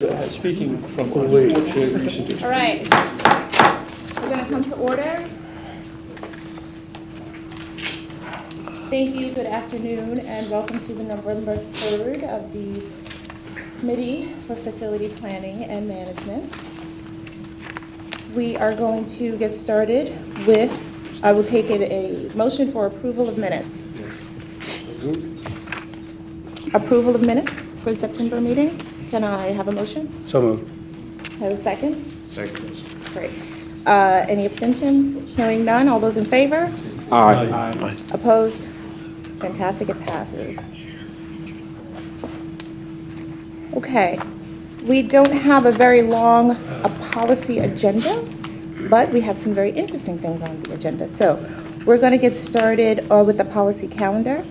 Speaking from unfortunate recent experience. All right, we're going to come to order. Thank you, good afternoon, and welcome to the November 3rd of the Committee for Facility Planning and Management. We are going to get started with, I will take it a motion for approval of minutes. Approval of minutes for September meeting. Can I have a motion? So moved. Have a second? Second. Great. Any abstentions? Hearing none. All those in favor? Aye. Opposed? Fantastic, it passes. Okay. We don't have a very long policy agenda, but we have some very interesting things on the agenda. So we're going to get started with the policy calendar.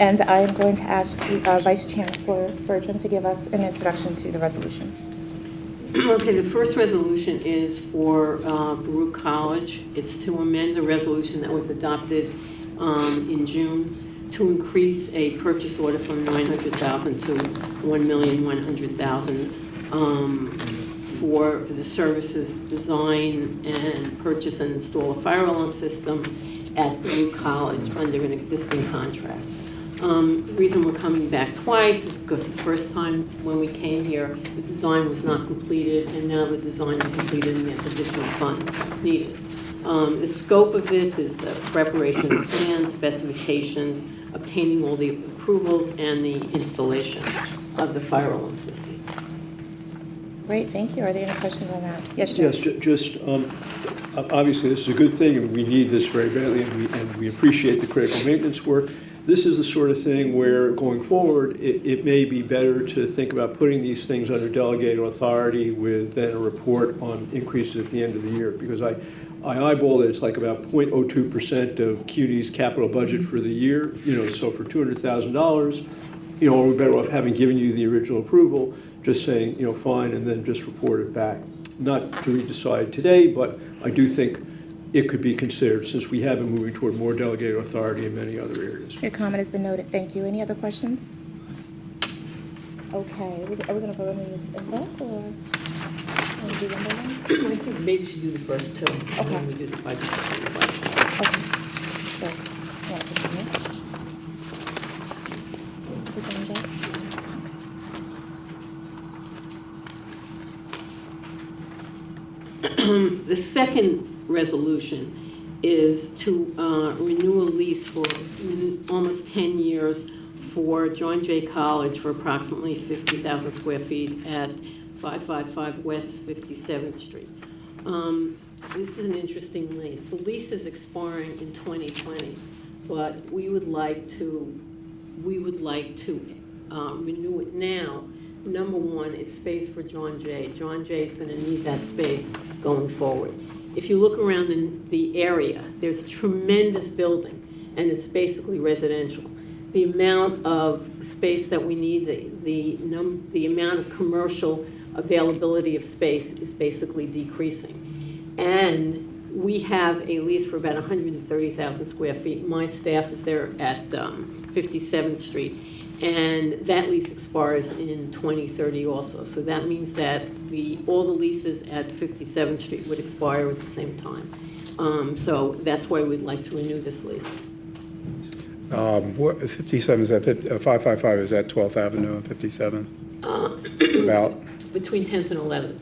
And I am going to ask Vice Chancellor Bertram to give us an introduction to the resolutions. Okay, the first resolution is for Baruch College. It's to amend the resolution that was adopted in June to increase a purchase order from $900,000 to $1,100,000 for the services design and purchase and install a fire alarm system at Baruch College under an existing contract. The reason we're coming back twice is because the first time when we came here, the design was not completed, and now the design is completed and there's additional funds needed. The scope of this is the preparation of plans, specifications, obtaining all the approvals, and the installation of the fire alarm system. Great, thank you. Are there any questions on that? Yes, Joe? Yes, just obviously this is a good thing, and we need this very badly, and we appreciate the critical maintenance work. This is the sort of thing where, going forward, it may be better to think about putting these things under delegated authority with then a report on increases at the end of the year, because I eyeballed it, it's like about 0.02% of CUNY's capital budget for the year, so for $200,000, we're better off having given you the original approval, just saying, fine, and then just report it back. Not to re-decide today, but I do think it could be considered, since we have been moving toward more delegated authority in many other areas. Your comment has been noted. Thank you. Any other questions? Okay. Are we going to vote on these in block, or want to do one by one? I think maybe we should do the first two, and then we do the budget. Okay. So, you want to continue? Keep going back? The second resolution is to renew a lease for almost 10 years for John Jay College for approximately 50,000 square feet at 555 West 57th Street. This is an interesting lease. The lease is expiring in 2020, but we would like to renew it now. Number one, it's space for John Jay. John Jay is going to need that space going forward. If you look around in the area, there's tremendous building, and it's basically residential. The amount of space that we need, the amount of commercial availability of space is basically decreasing. And we have a lease for about 130,000 square feet. My staff is there at 57th Street. And that lease expires in 2030 also. So that means that all the leases at 57th Street would expire at the same time. So that's why we'd like to renew this lease. 57, is that 555, is that 12th Avenue and 57? About Between 10th and 11th.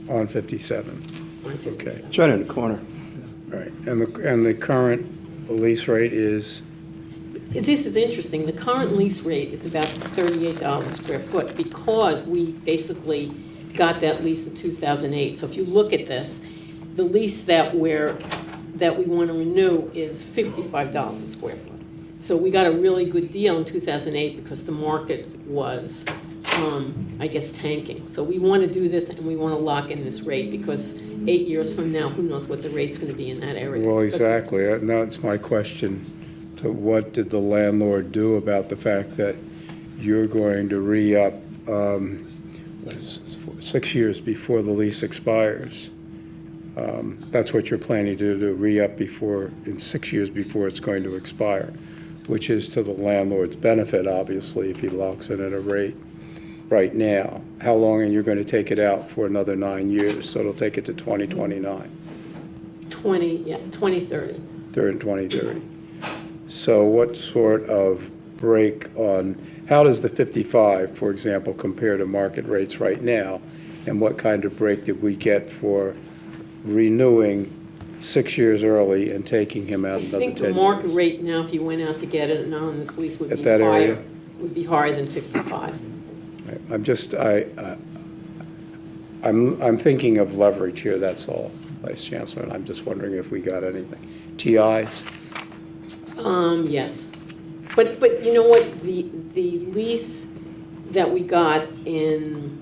on 57. On 57. Okay. It's right in the corner. Right. And the current lease rate is? This is interesting. The current lease rate is about $38 a square foot because we basically got that lease in 2008. So if you look at this, the lease that we want to renew is $55 a square foot. So we got a really good deal in 2008 because the market was, I guess, tanking. So we want to do this, and we want to lock in this rate because 8 years from now, who knows what the rate's going to be in that area. Well, exactly. That's my question. So what did the landlord do about the fact that you're going to re-up 6 years before the lease expires? That's what you're planning to do, re-up in 6 years before it's going to expire, which is to the landlord's benefit, obviously, if he locks it at a rate right now. How long, and you're going to take it out for another 9 years, so it'll take it to 2029, 2030. they're in 2030. So what sort of break on, how does the 55, for example, compare to market rates right now? And what kind of break did we get for renewing 6 years early and taking him out I another 10 think years? the market rate now, if you went out to get it now on this lease, would At be that area? higher, would be higher than 55. I'm just, I'm thinking of leverage here, that's all, Vice Chancellor, and I'm just wondering if we got anything. TIs? Yes. But you know what, the lease that we got in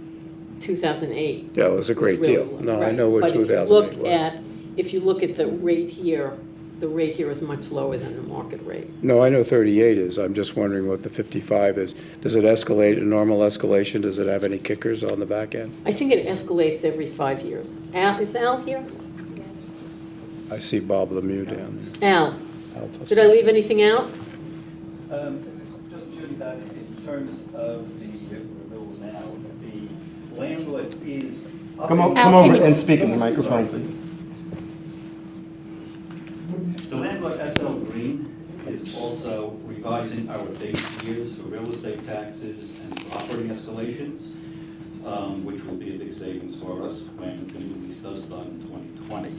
2008. Yeah, it was a great was really deal. low, No, I right. know what 2008 was. If you look at the rate here is much lower than the market rate. No, I know 38 is, I'm just wondering what the 55 is. Does it escalate, a normal escalation? Does it have any kickers on the back end? I think it escalates every 5 years. Al, is Al here? I see Bob Lemieux down there. Al, I'll just- did I leave anything out? Just Judy, that in terms of the renewal now, the landlord is. Come Al, over can you- and speak in the microphone, please. The landlord, SL Green, is also revising our base years for real estate taxes and for operating escalations, which will be a big savings for us when the new lease does start in 2020.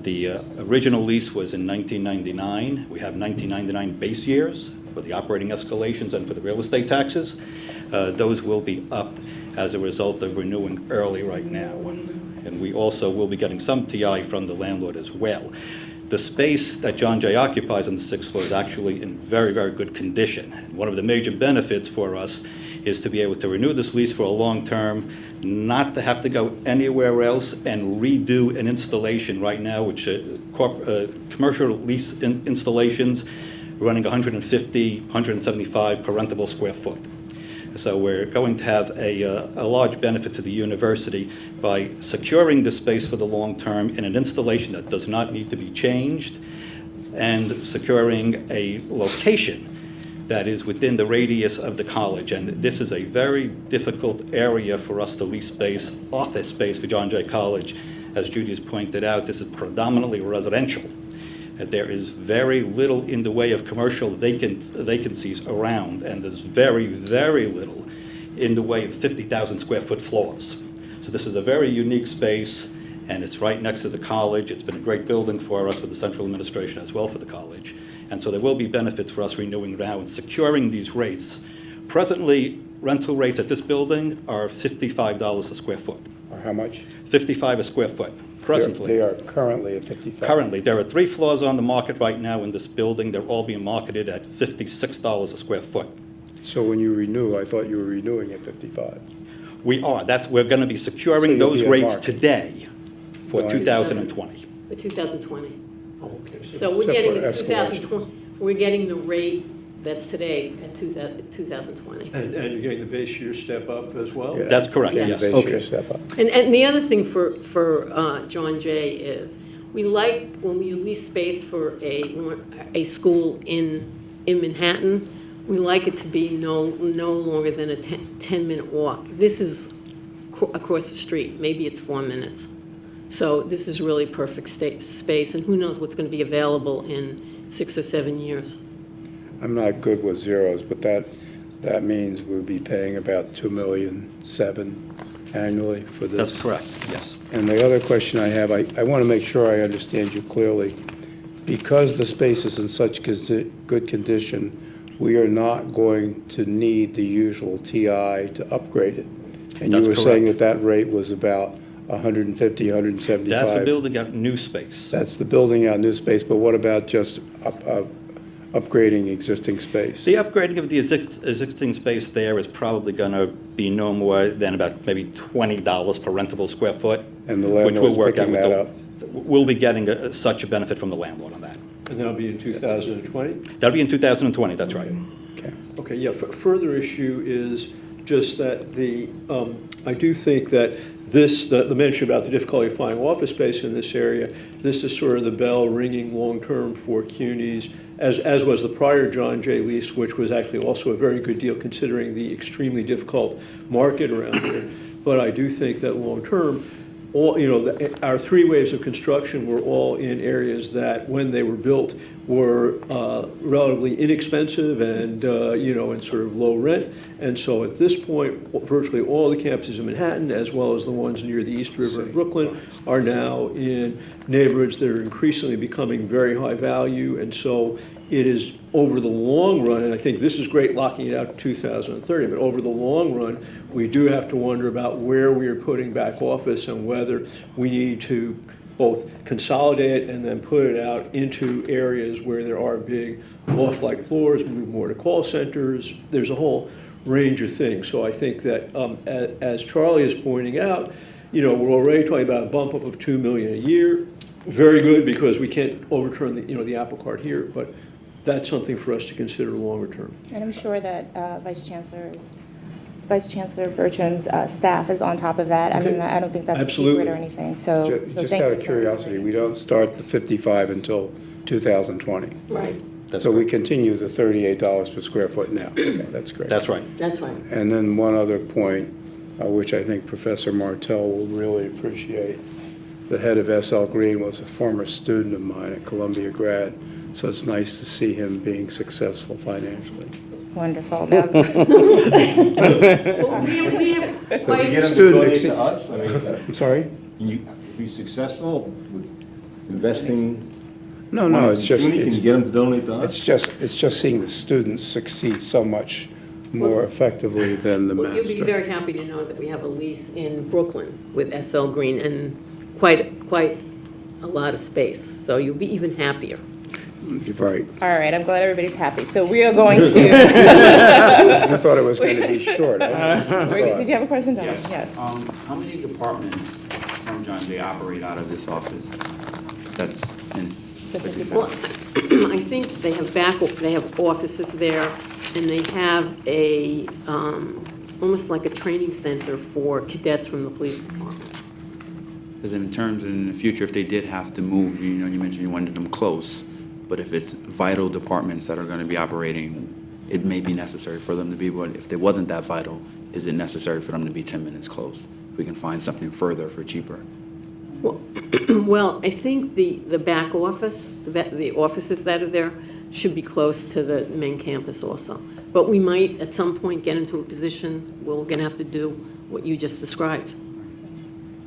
The original lease was in 1999. We have 1999 base years for the operating escalations and for the real estate taxes. Those will be up as a result of renewing early right now. And we also will be getting some TI from the landlord as well. The space that John Jay occupies on the 6th floor is actually in very, very good condition. And one of the major benefits for us is to be able to renew this lease for a long term, not to have to go anywhere else and redo an installation right now, which commercial lease installations running 150, 175 per rentable square foot. So we're going to have a large benefit to the university by securing the space for the long term in an installation that does not need to be changed, and securing a location that is within the radius of the college. And this is a very difficult area for us to lease space, office space for John Jay College. As Judy has pointed out, this is predominantly residential. There is very little in the way of commercial vacancies around, and there's very, very little in the way of 50,000 square foot floors. So this is a very unique space, and it's right next to the college. It's been a great building for us, for the central administration as well for the college. And so there will be benefits for us renewing now and securing these rates. Presently, rental rates at this building are $55 a square foot. Or how much? 55 a square foot, presently. They are currently at 55. Currently, there are 3 floors on the market right now in this building. They're all being marketed at $56 a square foot. So when you renew, I thought you were renewing at 55. We are. We're going to be So securing you'll those be at rates market. today for Right. 2020. For 2020. Okay, So we're Except getting for the escalation. 2020, we're getting the rate that's today at 2020. And you're getting the base year step up as well? Yeah. That's correct, Yes. yes. They Okay. should step up. And the other thing for John Jay is, we like when we lease space for a school in Manhattan, we like it to be no longer than a 10-minute walk. This is across the street, maybe it's 4 minutes. So this is really perfect space, and who knows what's going to be available in 6 or 7 years. I'm not good with zeros, but that means we'll be paying about $2.7 million annually for this. That's correct, yes. And the other question I have, I want to make sure I understand you clearly. Because the space is in such good condition, we are not going to need the usual TI to upgrade it. And you That's were saying correct. that rate was about 150, 175? That's for building out new space. That's the building out new space, but what about just upgrading existing space? The upgrading of the existing space there is probably going to be no more than about maybe $20 per rentable square foot. And the which landlord's will work out picking with that up? We'll be getting such a benefit from the landlord on that. And that'll be in 2020? That'll be in 2020, that's right. Okay. Okay, yeah, further issue is, just that I do think that the mention about the difficulty of finding office space in this area, this is sort of the bell ringing long-term for CUNY's, as was the prior John Jay lease, which was actually also a very good deal considering the extremely difficult market around here. But I do think that long-term, our 3 waves of construction were all in areas that, when they were built, were relatively inexpensive and, and sort of low rent. And so at this point, virtually all the campuses in Manhattan, as well as the ones near the East River in Brooklyn, are now in neighborhoods that are increasingly becoming very high value. And so it is, over the long run, and I think this is great locking it out to 2030, but over the long run, we do have to wonder about where we are putting back office and whether we need to both consolidate and then put it out into areas where there are big loft-like floors, move more to call centers. There's a whole range of things. So I think that, as Charlie is pointing out, we're already talking about a bump up of $2 million a year. Very good, because we can't overturn the apple cart here, but that's something for us to consider longer term. And I'm sure that Vice Chancellor Bertram's staff is on top of that. Okay. I mean, I don't think that's Absolutely. a secret or anything, so Just thank out you of for curiosity, we don't start the 55 until 2020. Right, So we continue the $38 per square foot now. Okay, that's great. That's right. that's right. And then one other point, which I think Professor Martell will really appreciate. The head of SL Green was a former student of mine at Columbia grad, so it's nice to see him being successful financially. Wonderful. Now, Well, we have Get quite, them to Student donate ex- to us? I mean, I'm sorry? If he's successful with investing, No, it's just, Can you get him to donate to us? it's just seeing the students succeed so much more effectively than the well, you'll be master. very happy to know that we have a lease in Brooklyn with SL Green and quite a lot of space. So you'll be even happier. You're right. all right, I'm glad everybody's happy. So we are going to, You thought it was going to be short. I did you have a question, Don? Yes. Yes. How many departments from John Jay operate out of this office? That's in The 55. Well, I think they have offices there, and they have a, almost like a training center for cadets from the police department. Because in terms in the future, if they did have to move, you mentioned you wanted them close, but if it's vital departments that are going to be operating, it may be necessary for them to be, but if they wasn't that vital, is it necessary for them to be 10 minutes close? We can find something further for cheaper. Well, I think the back office, the offices that are there should be close to the main campus also. But we might, at some point, get into a position where we're going to have to do what you just described.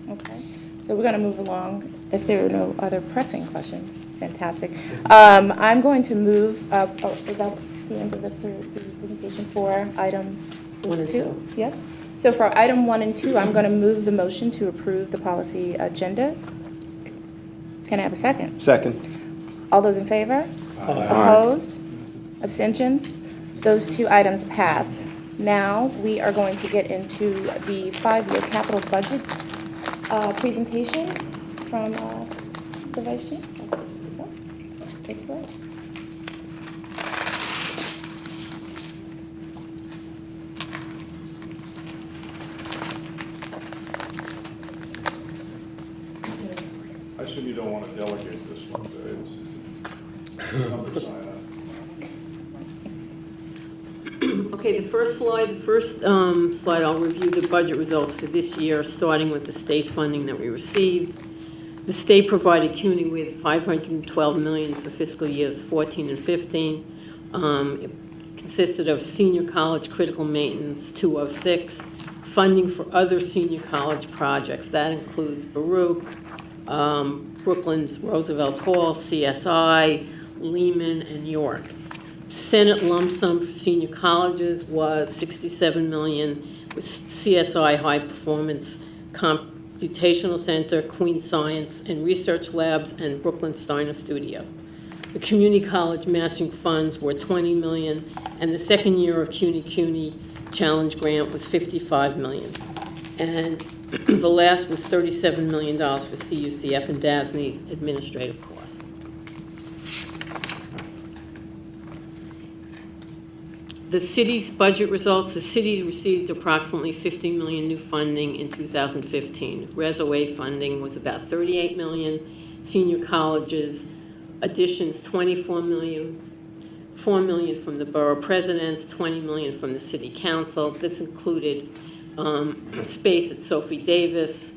Okay, so we're going to move along. If there are no other pressing questions, fantastic. I'm going to move, is that the end of the presentation for item 1 and 2? Yes. So for item 1 and 2, I'm going to move the motion to approve the policy agendas. Can I have a second? Second. All those in favor? Opposed? Abstentions? Those 2 items pass. Now, we are going to get into the 5-year capital budget presentation from the Vice Chancellor. So, take it away. I assume you don't want to delegate this one, it's number sign up. Okay, the first slide, I'll review the budget results for this year, starting with the state funding that we received. The state provided CUNY with $512 million for fiscal years 14 and 15. It consisted of senior college critical maintenance 206, funding for other senior college projects. That includes Baruch, Brooklyn's Roosevelt Hall, CSI, Lehman, and York. Senate lump sum for senior colleges was $67 million, with CSI High Performance Computational Center, Queen Science and Research Labs, and Brooklyn Steiner Studio. The community college matching funds were $20 million, and the second year of CUNY Challenge Grant was $55 million. And the last was $37 million for CUCF and DASNY's administrative costs. The city's budget results, the city received approximately 50 million new funding in 2015. Res-OA funding was about 38 million. Senior colleges additions, 24 million. 4 million from the borough presidents, 20 million from the city council. This included space at Sophie Davis,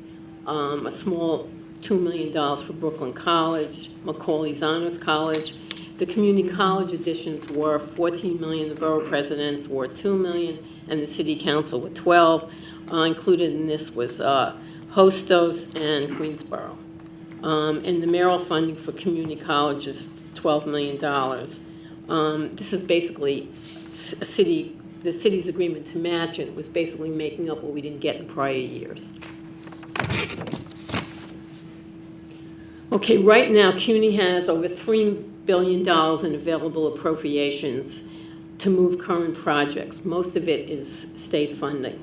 a small $2 million for Brooklyn College, Macaulay's Honors College. The community college additions were 14 million, the borough presidents were 2 million, and the city council were 12. Included in this was Hostos and Queensborough. And the mayoral funding for community college is $12 million. This is basically the city's agreement to match it was basically making up what we didn't get in prior years. Okay, right now CUNY has over $3 billion in available appropriations to move current projects. Most of it is state funding.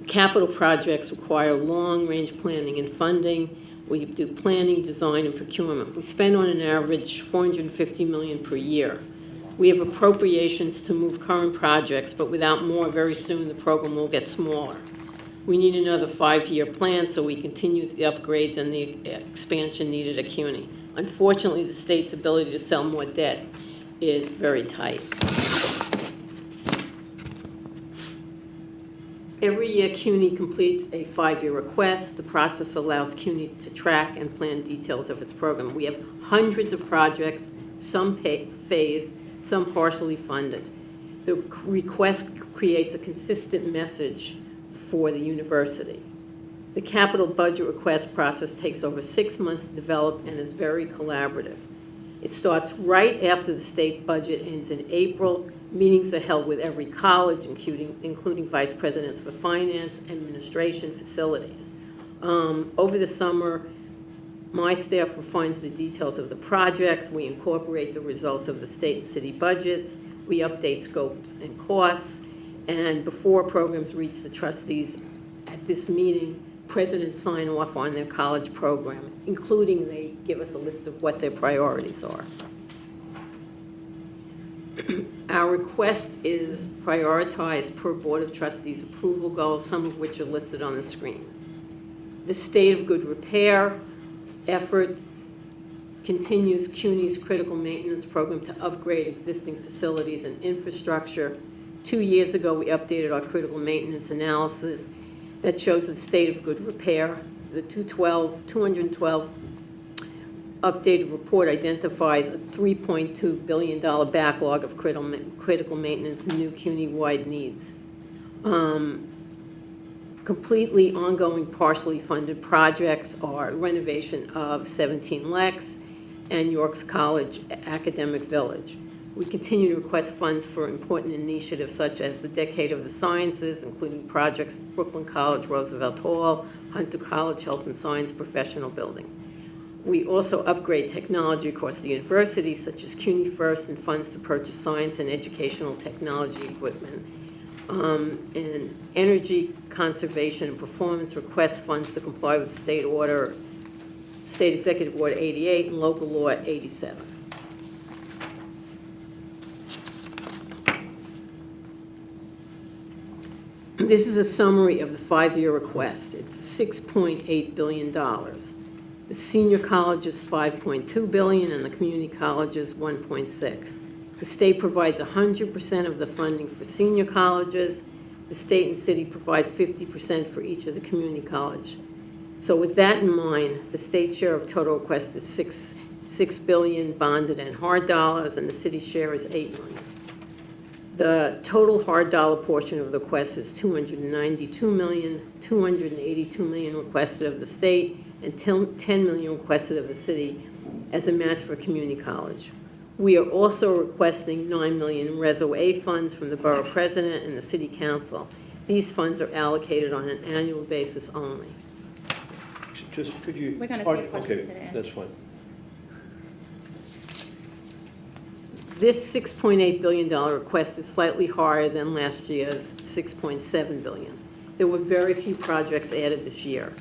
Capital projects require long-range planning and funding. We do planning, design, and procurement. We spend on an average $450 million per year. We have appropriations to move current projects, but without more, very soon the program will get smaller. We need another 5-year plan so we continue the upgrades and the expansion needed at CUNY. Unfortunately, the state's ability to sell more debt is very tight. Every year, CUNY completes a 5-year request. The process allows CUNY to track and plan details of its program. We have hundreds of projects, some phased, some partially funded. The request creates a consistent message for the university. The capital budget request process takes over 6 months to develop and is very collaborative. It starts right after the state budget ends in April. Meetings are held with every college, including vice presidents for finance, administration, facilities. Over the summer, my staff refines the details of the projects. We incorporate the results of the state and city budgets. We update scopes and costs. And before programs reach the trustees at this meeting, presidents sign off on their college program, including they give us a list of what their priorities are. Our request is prioritized per Board of Trustees approval goals, some of which are listed on the screen. The state of good repair effort continues CUNY's critical maintenance program to upgrade existing facilities and infrastructure. 2 years ago, we updated our critical maintenance analysis that shows the state of good repair. The 212 updated report identifies a $3.2 billion backlog of critical maintenance and new CUNY-wide needs. Completely ongoing, partially funded projects are renovation of 17 Lex and York's College Academic Village. We continue to request funds for important initiatives such as the Decade of the Sciences, including projects Brooklyn College, Roosevelt Hall, Hunter College Health and Science Professional Building. We also upgrade technology across the university, such as CUNY First, and funds to purchase science and educational technology equipment. And energy conservation and performance request funds to comply with State Executive Order 88 and Local Law 87. This is a summary of the 5-year request. It's $6.8 billion. The senior college is $5.2 billion and the community college is $1.6. The state provides 100% of the funding for senior colleges. The state and city provide 50% for each of the community college. So with that in mind, the state share of total request is $6 billion bonded and hard dollars, and the city share is $8 million. The total hard dollar portion of the request is $292 million, $282 million requested of the state, and $10 million requested of the city as a match for community college. We are also requesting $9 million in Res-OA funds from the borough president and the city council. These funds are allocated on an annual basis only. Just, could you? We're gonna save questions okay, to the end. That's fine. This $6.8 billion request is slightly higher than last year's $6.7 billion. There were very few projects added this year.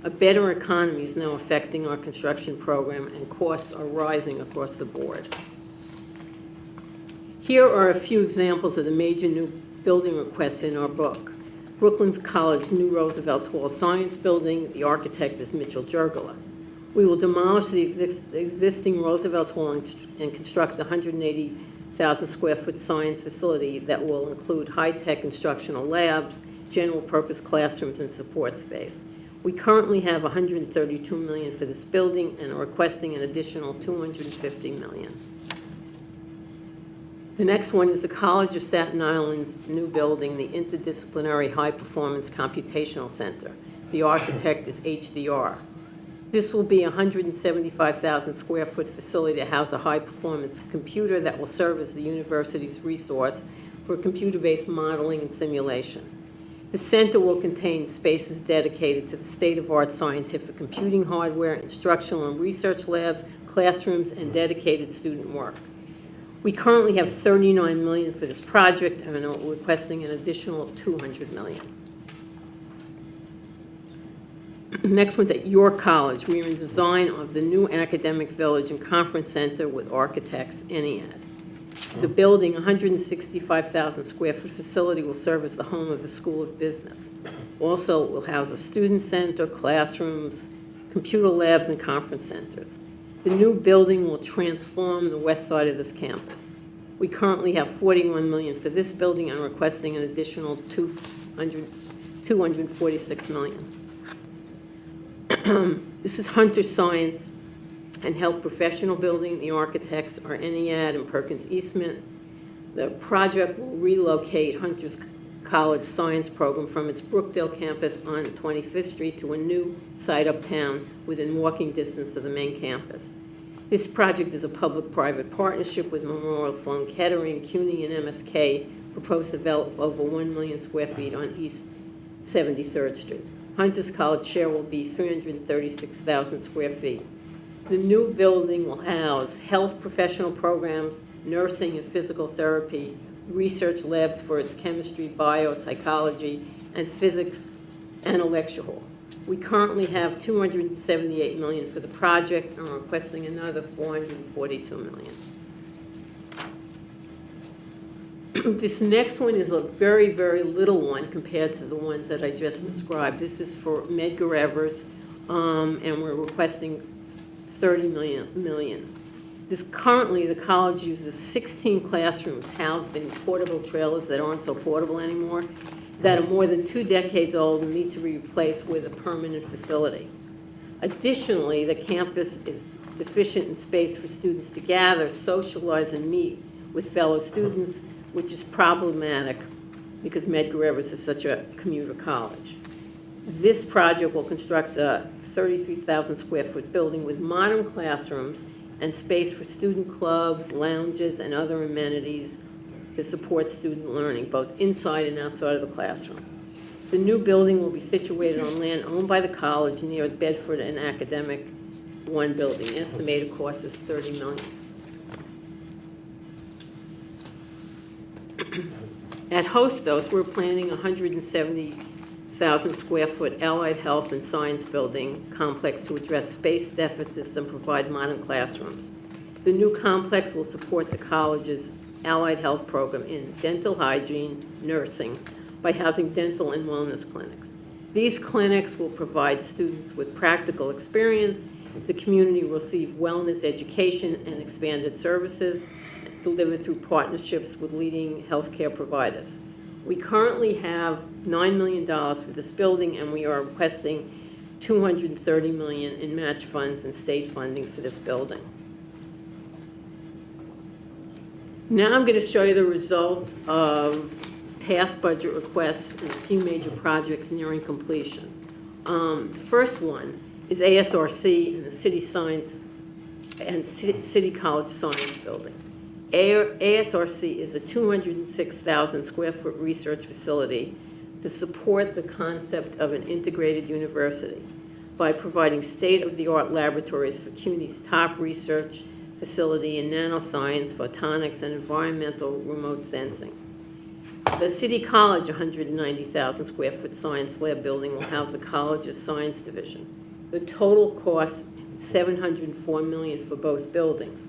A better economy is now affecting our construction program, and costs are rising across the board. Here are a few examples of the major new building requests in our book. Brooklyn College New Roosevelt Hall Science Building, the architect is Mitchell Jurgala. We will demolish the existing Roosevelt Hall and construct a 180,000 square foot science facility that will include high-tech instructional labs, general purpose classrooms, and support space. We currently have $132 million for this building and are requesting an additional $250 million. The next one is the College of Staten Island's new building, the Interdisciplinary High Performance Computational Center. The architect is HDR. This will be a 175,000 square foot facility to house a high-performance computer that will serve as the university's resource for computer-based modeling and simulation. The center will contain spaces dedicated to the state-of-the-art scientific computing hardware, instructional and research labs, classrooms, and dedicated student work. We currently have $39 million for this project and are requesting an additional $200 million. Next one's at York College. We are in design of the new academic village and conference center with architects Enniad. The building, 165,000 square foot facility, will serve as the home of the School of Business. Also, it will house a student center, classrooms, computer labs, and conference centers. The new building will transform the west side of this campus. We currently have $41 million for this building and are requesting an additional $246 million. This is Hunter Science and Health Professional Building. The architects are Enniad and Perkins Eastman. The project will relocate Hunter's College Science program from its Brookdale campus on 25th Street to a new site uptown within walking distance of the main campus. This project is a public-private partnership with Memorial Sloan Kettering, CUNY, and MSK, proposed to develop over 1 million square feet on East 73rd Street. Hunter's College share will be 336,000 square feet. The new building will house health professional programs, nursing and physical therapy, research labs for its chemistry, bio, psychology, and physics, and a lecture hall. We currently have $278 million for the project and are requesting another $442 million. This next one is a very, very little one compared to the ones that I just described. This is for Medgar Evers, and we're requesting $30 million. Currently, the college uses 16 classrooms housed in portable trailers that aren't so portable anymore, that are more than 2 decades old and need to be replaced with a permanent facility. Additionally, the campus is deficient in space for students to gather, socialize, and meet with fellow students, which is problematic because Medgar Evers is such a commuter college. This project will construct a 33,000 square foot building with modern classrooms and space for student clubs, lounges, and other amenities to support student learning, both inside and outside of the classroom. The new building will be situated on land owned by the college near Bedford and Academic One building. The estimated cost is $30 million. At Hostos, we're planning a 170,000 square foot allied health and science building complex to address space deficits and provide modern classrooms. The new complex will support the college's allied health program in dental hygiene, nursing, by housing dental and wellness clinics. These clinics will provide students with practical experience. The community will receive wellness education and expanded services delivered through partnerships with leading healthcare providers. We currently have $9 million for this building, and we are requesting $230 million in match funds and state funding for this building. Now I'm going to show you the results of past budget requests and a few major projects nearing completion. The first one is ASRC and the City Science and City College Science Building. ASRC is a 206,000 square foot research facility to support the concept of an integrated university by providing state-of-the-art laboratories for CUNY's top research facility in nanoscience, photonics, and environmental remote sensing. The City College 190,000 square foot science lab building will house the college's science division. The total cost is $704 million for both buildings.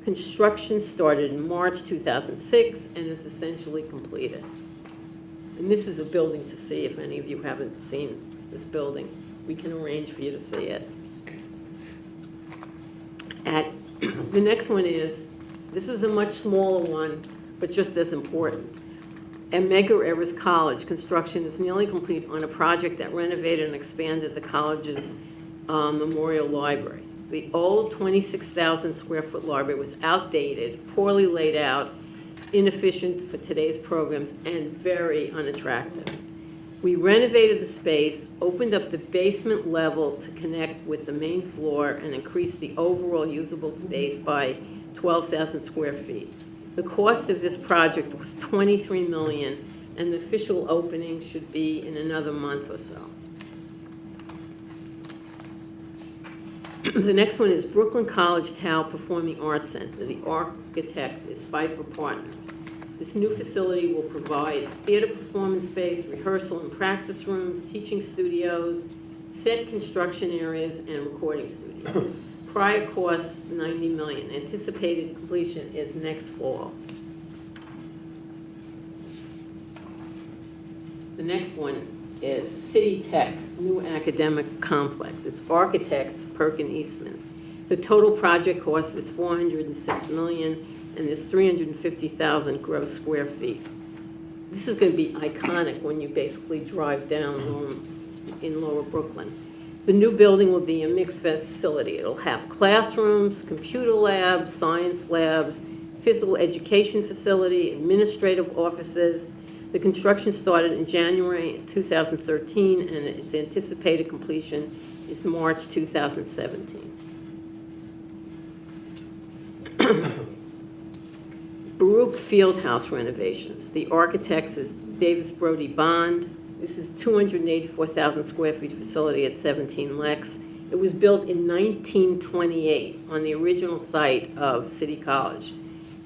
Construction started in March 2006 and is essentially completed. And this is a building to see if any of you haven't seen this building. We can arrange for you to see it. The next one is, this is a much smaller one, but just as important. At Medgar Evers College, construction is nearly complete on a project that renovated and expanded the college's memorial library. The old 26,000 square foot library was outdated, poorly laid out, inefficient for today's programs, and very unattractive. We renovated the space, opened up the basement level to connect with the main floor, and increased the overall usable space by 12,000 square feet. The cost of this project was $23 million, and the official opening should be in another month or so. The next one is Brooklyn College Tao Performing Arts Center. The architect is Pfeiffer Partners. This new facility will provide theater performance space, rehearsal and practice rooms, teaching studios, set construction areas, and recording studios. Prior costs, $90 million. Anticipated completion is next fall. The next one is City Tech's new academic complex. Its architect is Perkin Eastman. The total project cost is $406 million, and there's 350,000 gross square feet. This is going to be iconic when you basically drive down in Lower Brooklyn. The new building will be a mixed facility. It'll have classrooms, computer labs, science labs, physical education facility, administrative offices. The construction started in January 2013, and its anticipated completion is March 2017. Baruch Fieldhouse renovations. The architect is Davis Brody Bond. This is 284,000 square feet facility at 17 Lex. It was built in 1928 on the original site of City College.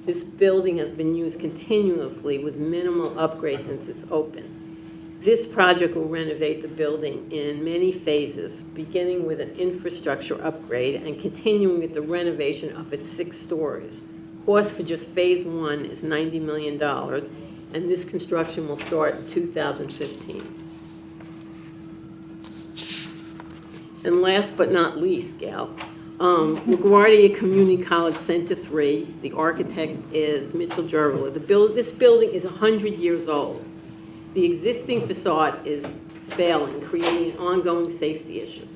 This building has been used continuously with minimal upgrades since it's open. This project will renovate the building in many phases, beginning with an infrastructure upgrade and continuing with the renovation of its 6 stories. Cost for just phase 1 is $90 million, and this construction will start in 2015. And last but not least, Gal, LaGuardia Community College Center 3, the architect is Mitchell Jervela. This building is 100 years old. The existing facade is failing, creating an ongoing safety issue.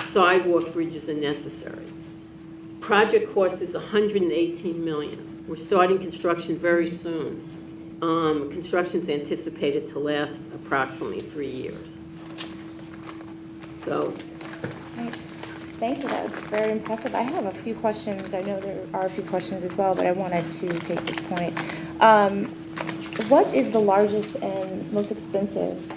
Sidewalk bridges are necessary. Project cost is $118 million. We're starting construction very soon. Construction is anticipated to last approximately 3 years. So, Thank you, that was very impressive. I have a few questions. I know there are a few questions as well, but I wanted to take this point. What is the largest and most expensive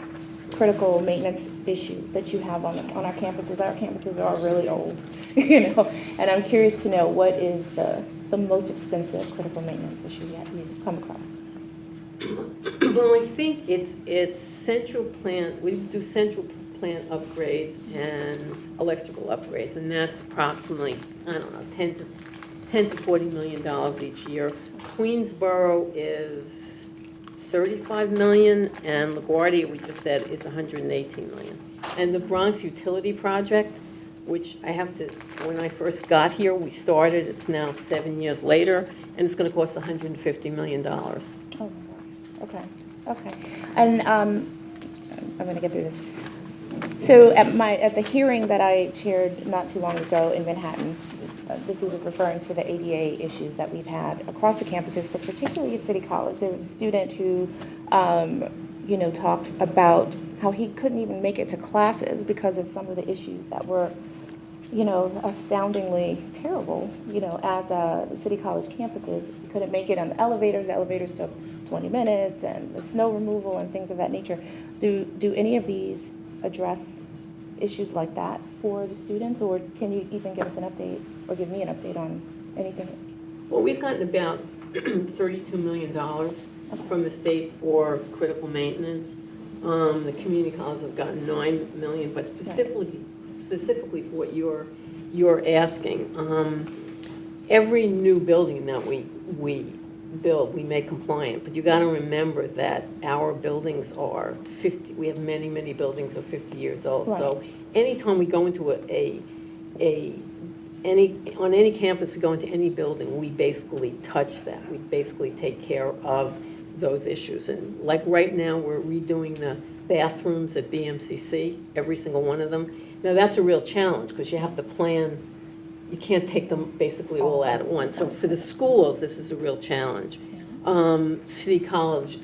critical maintenance issue that you have on our campuses? Our campuses are really old, you know, and I'm curious to know what is the most expensive critical maintenance issue that you've come across? well, I think it's central plant. We do central plant upgrades and electrical upgrades, and that's approximately, I don't know, $10 to $40 million each year. Queensboro is $35 million, and LaGuardia, we just said, is $118 million. And the Bronx Utility Project, which I have to, when I first got here, we started, it's now 7 years later, and it's going to cost $150 million. Oh, my gosh. Okay. And I'm going to get through this. So at the hearing that I chaired not too long ago in Manhattan, this is referring to the ADA issues that we've had across the campuses, but particularly at City College. There was a student who, talked about how he couldn't even make it to classes because of some of the issues that were, astoundingly terrible, at the City College campuses. He couldn't make it on the elevators. The elevators took 20 minutes, and the snow removal and things of that nature. Do any of these address issues like that for the students, or can you even give us an update or give me an update on anything? Well, we've gotten about $32 million from the state for critical maintenance. The community colleges have gotten $9 million, but specifically for what you're asking. every new building that we build, we make compliant, but you gotta remember that our buildings are 50, we have many, many buildings are 50 years old. So anytime we go into on any campus, we go into any building, we basically touch that. We basically take care of those issues. And like right now, we're redoing the bathrooms at BMCC, every single one of them. Now, that's a real challenge, because you have to plan, you can't take them basically all out at once. So for the schools, this is a real challenge. City College,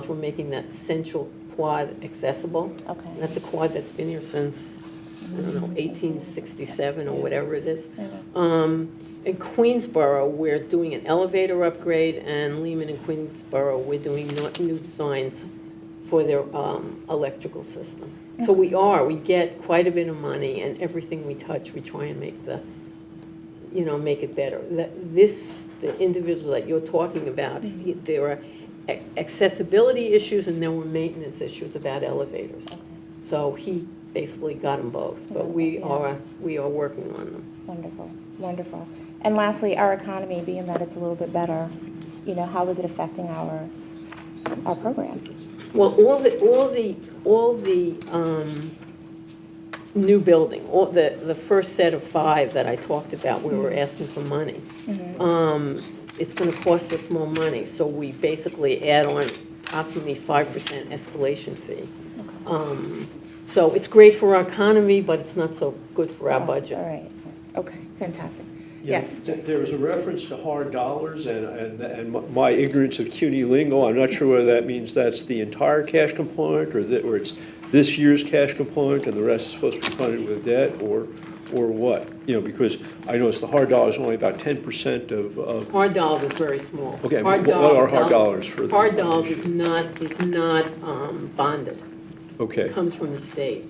we're making that central quad accessible. Okay. That's a quad that's been here since, I don't know, 1867 or whatever it is. In Queensborough, we're doing an elevator upgrade, and Lehman and Queensborough, we're doing new designs for their electrical system. So we get quite a bit of money, and everything we touch, we try and make make it better. The individual that you're talking about, there are accessibility issues, and there were maintenance issues about elevators. So he basically got them both, but we are working on them. Wonderful, wonderful. And lastly, our economy, being that it's a little bit better, how is it affecting our program? Well, all the new building, the first set of 5 that I talked about, where we're asking for money. It's going to cost us more money, so we basically add on approximately 5% escalation fee. So it's great for our economy, but it's not so good for our budget. All right, okay, fantastic. Yeah, Yes. there was a reference to hard dollars, and my ignorance of CUNY lingo, I'm not sure whether that means that's the entire cash component, or it's this year's cash component and the rest is supposed to be funded with debt, or what? Because I noticed the hard dollars are only about 10% of. Hard dollars is very small. Okay, what are hard dollars for? Hard dollars is not bonded. Okay. It comes from the state.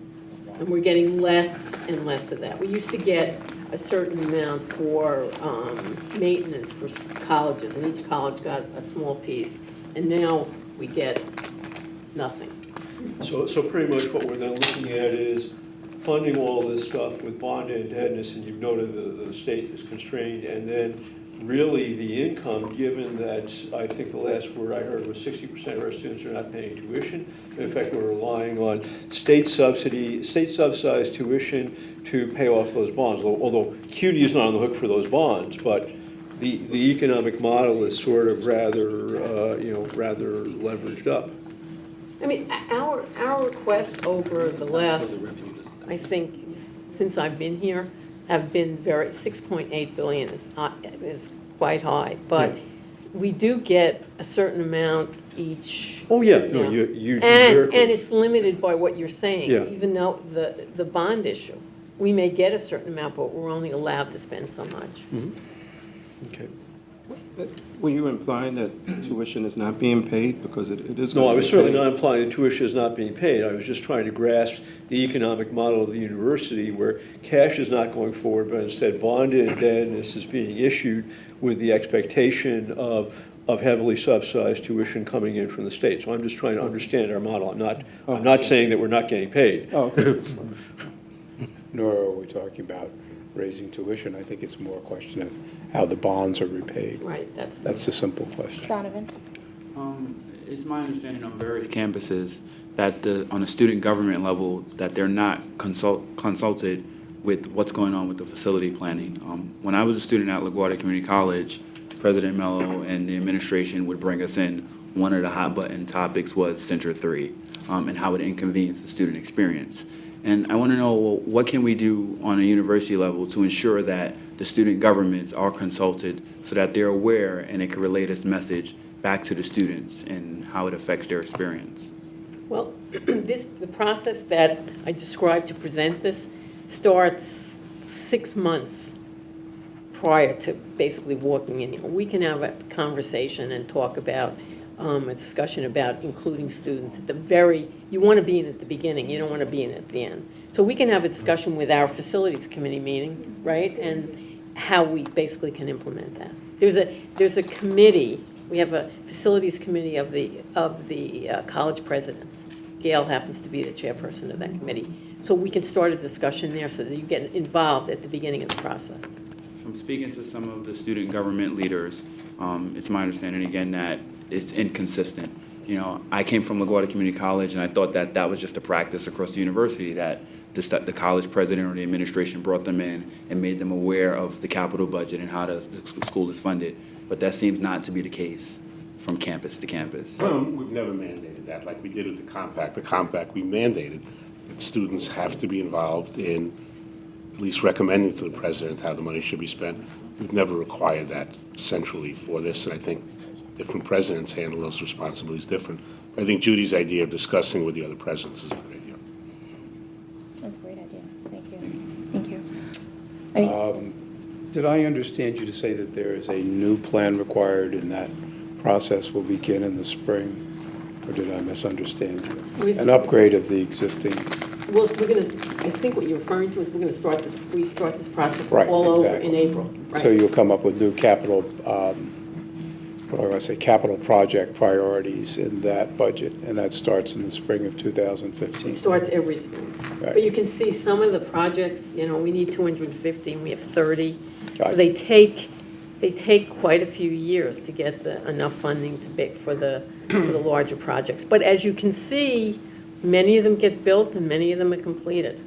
And we're getting less and less of that. We used to get a certain amount for maintenance for colleges, and each college got a small piece. And now we get nothing. So pretty much what we're then looking at is funding all this stuff with bond indebtedness, and you've noted the state is constrained, and then really the income, given that I think the last word I heard was 60% of our students are not paying tuition. In fact, we're relying on state subsidized tuition to pay off those bonds, although CUNY is not on the hook for those bonds, but the economic model is sort of rather leveraged up. I mean, our requests over the last, I think, since I've been here, have been 6.8 billion is quite high, but we do get a certain amount each. Oh, yeah, no, you do and miracles. it's limited by what you're saying. Yeah. Even though the bond issue, we may get a certain amount, but we're only allowed to spend so much. Okay. Were you implying that tuition is not being paid because it is? No, I going was to be certainly paid? not implying that tuition is not being paid. I was just trying to grasp the economic model of the university where cash is not going forward, but instead bonded indebtedness is being issued with the expectation of heavily subsidized tuition coming in from the state. So I'm just trying to understand our model. I'm not saying that we're not getting paid. Oh, okay. Nor are we talking about raising tuition. I think it's more a question of how the bonds are repaid. Right, that's That's the simple question. Donovan? It's my understanding on various campuses that on a student government level, that they're not consulted with what's going on with the facility planning. When I was a student at LaGuardia Community College, President Mello and the administration would bring us in. One of the hot button topics was Center 3 and how it inconvenienced the student experience. And I want to know, well, what can we do on a university level to ensure that the student governments are consulted so that they're aware and they can relay this message back to the students and how it affects their experience? Well, the process that I described to present this starts 6 months prior to basically walking in. We can have a conversation and talk about a discussion about including students at you want to be in at the beginning, you don't want to be in at the end. So we can have a discussion with our facilities committee meeting, right, and how we basically can implement that. There's a committee, we have a facilities committee of the college presidents. Gail happens to be the chairperson of that committee. So we can start a discussion there so that you get involved at the beginning of the process. From speaking to some of the student government leaders, it's my understanding again that it's inconsistent. You know, I came from LaGuardia Community College, and I thought that that was just a practice across the university, that the college president or the administration brought them in and made them aware of the capital budget and how the school is funded. But that seems not to be the case from campus to campus. We've never mandated that like we did with the compact. The compact, we mandated that students have to be involved in at least recommending to the president how the money should be spent. We've never required that centrally for this, and I think different presidents handle those responsibilities different. But I think Judy's idea of discussing with the other presidents is a good idea. That's a great idea. Thank you. Thank you. Did I understand you to say that there is a new plan required and that process will begin in the spring? Or did I misunderstand you? An upgrade of the existing? Well, I think what you're referring to is we're gonna restart this process Right, all over exactly. in April, right? So you'll come up with new capital, capital project priorities in that budget, and that starts in the spring of 2015? It starts every spring. Right. But you can see some of the projects, you know, we need 250, and we have 30. So Gotcha. they take quite a few years to get enough funding for the larger projects. But as you can see, many of them get built and many of them are completed.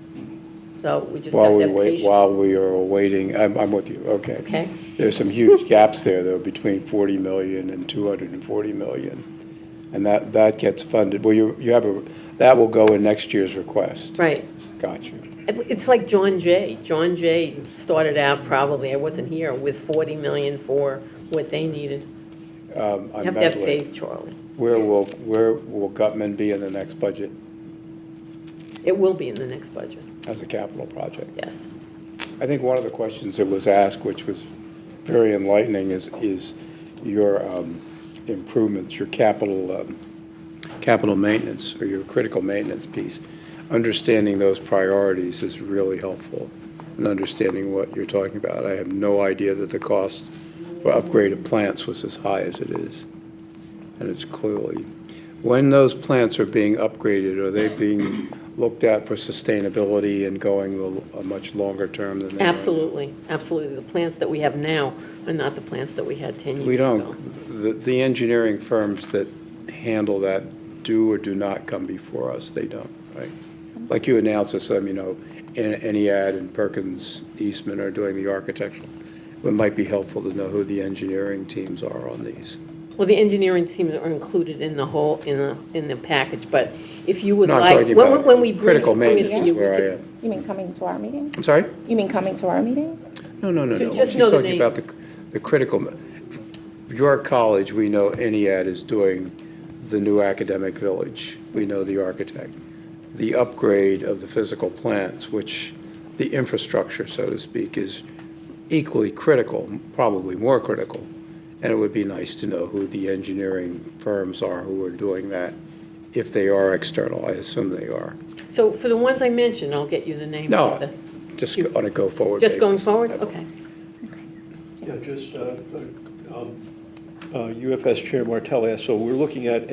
So we just have to have patience. While we are awaiting, I'm with you, okay. Okay. There's some huge gaps there, though, between 40 million and 240 million. And that gets funded, well, you have that will go in next year's request. Right. Got you. It's like John Jay. John Jay started out probably, I wasn't here, with 40 million for what they needed. You have to have faith, Charlie. Where will Gutman be in the next budget It will be in the next budget, as a capital project? yes. I think one of the questions that was asked, which was very enlightening, is your improvements, your capital maintenance, or your critical maintenance piece. Understanding those priorities is really helpful in understanding what you're talking about. I have no idea that the cost for upgrade of plants was as high as it is. And it's clearly, when those plants are being upgraded, are they being looked at for sustainability and going a much longer term than they are? Absolutely, absolutely. The plants that we have now are not the plants that we had 10 years ago. We don't, the engineering firms that handle that do or do not come before us, they don't, right? Like you announced this, you know, Eniad and Perkins Eastman are doing the architectural. It might be helpful to know who the engineering teams are on these. Well, the engineering teams are included in the whole, in the package, but if you would No, I'm like, talking about when we bring critical it maintenance to is you, where I we am. You mean coming to our meetings? I'm sorry? You mean coming to our meetings? No. Just She's know the talking about names. the critical, your college, we know Eniad is doing the new academic village. We know the architect. The upgrade of the physical plants, which the infrastructure, so to speak, is equally critical, probably more critical. And it would be nice to know who the engineering firms are who are doing that, if they are external. I assume they are. So for the ones I mentioned, I'll get you the names No, of the, just on a go-forward basis. just going forward? Okay. Yeah, just, UFS Chair Martelli asked, so we're looking at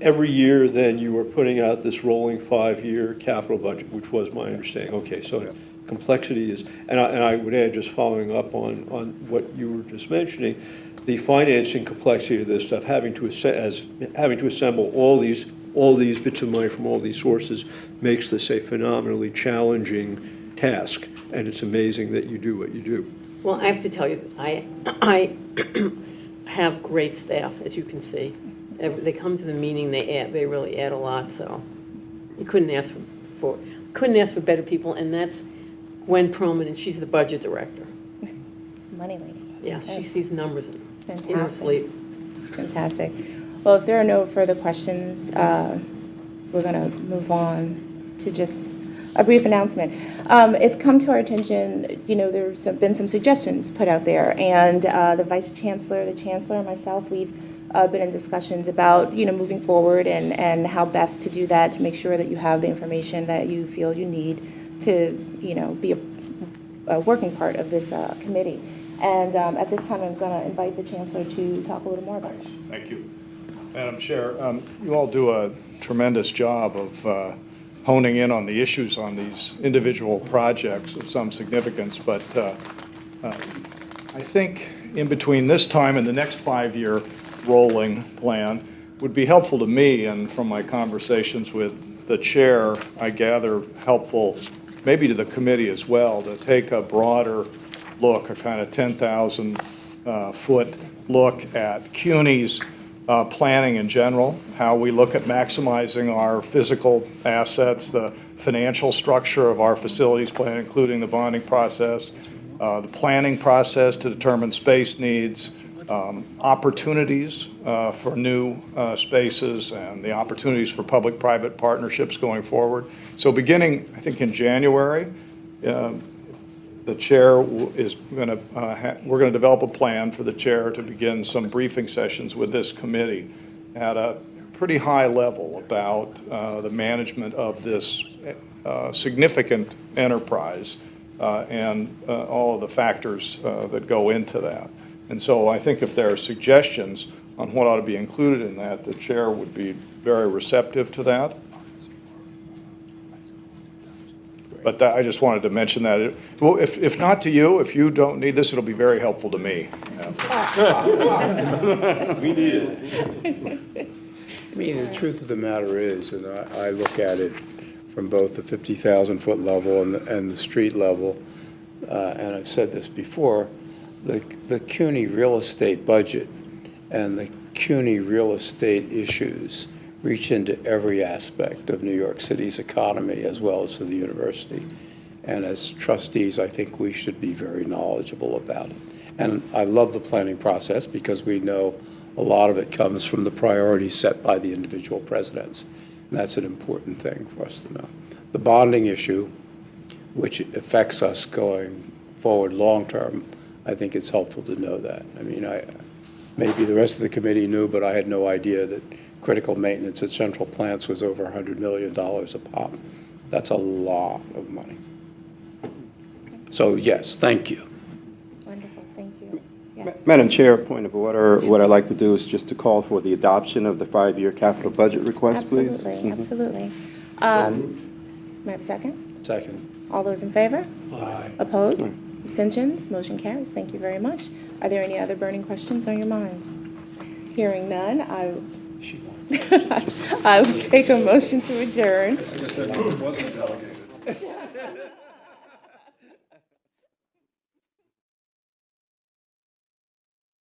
every year then you are putting out this rolling 5-year capital budget, which was my understanding. Okay, so complexity is, and I would add, just following up on what you were just mentioning, the financing complexity of this stuff, having to assemble all these bits of money from all these sources makes this a phenomenally challenging task, and it's amazing that you do what you do. Well, I have to tell you, I have great staff, as you can see. They come to the meeting, they really add a lot, so you couldn't ask for better people, and that's Gwen Perlman, and she's the budget director. Money lady. Yeah, she sees numbers in her Fantastic. sleep. Fantastic. Well, if there are no further questions, we're going to move on to just a brief announcement. It's come to our attention, you know, there's been some suggestions put out there, and the Vice Chancellor, the Chancellor, and myself, we've been in discussions about, you know, moving forward and how best to do that, to make sure that you have the information that you feel you need to, you know, be a working part of this committee. And at this time, I'm going to invite the Chancellor to talk a little more about it. Thank you. Madam Chair, you all do a tremendous job of honing in on the issues on these individual projects of some significance, but I think in between this time and the next 5-year rolling plan would be helpful to me, and from my conversations with the chair, I gather helpful maybe to the committee as well, to take a broader look, a kind of 10,000 foot look at CUNY's planning in general, how we look at maximizing our physical assets, the financial structure of our facilities plan, including the bonding process, the planning process to determine space needs, opportunities for new spaces, and the opportunities for public-private partnerships going forward. So beginning, I think, in January, the chair is going to, we're going to develop a plan for the chair to begin some briefing sessions with this committee at a pretty high level about the management of this significant enterprise and all of the factors that go into that. And so I think if there are suggestions on what ought to be included in that, the chair would be very receptive to that. But I just wanted to mention that. Well, if not to you, if you don't need this, it'll be very helpful to me. We need it. I mean, the truth of the matter is, and I look at it from both the 50,000-foot level and the street level, and I've said this before, the CUNY real estate budget and the CUNY real estate issues reach into every aspect of New York City's economy as well as for the university. And as trustees, I think we should be very knowledgeable about it. And I love the planning process because we know a lot of it comes from the priorities set by the individual presidents. And that's an important thing for us to know. The bonding issue, which affects us going forward long-term, I think it's helpful to know that. I mean, maybe the rest of the committee knew, but I had no idea that critical maintenance at central plants was over $100 million a pop. That's a lot of money. So yes, thank you. Wonderful, thank you. Yes. Madam Chair, point of order, what I'd like to do is just to call for the adoption of the 5-year capital budget request, please. Absolutely, absolutely. May I have a second? Second. All those in favor? Aye. Opposed? Abstentions? Motion carries. Thank you very much. Are there any other burning questions on your minds? Hearing none, I will take a motion to adjourn. Wasn't delegated.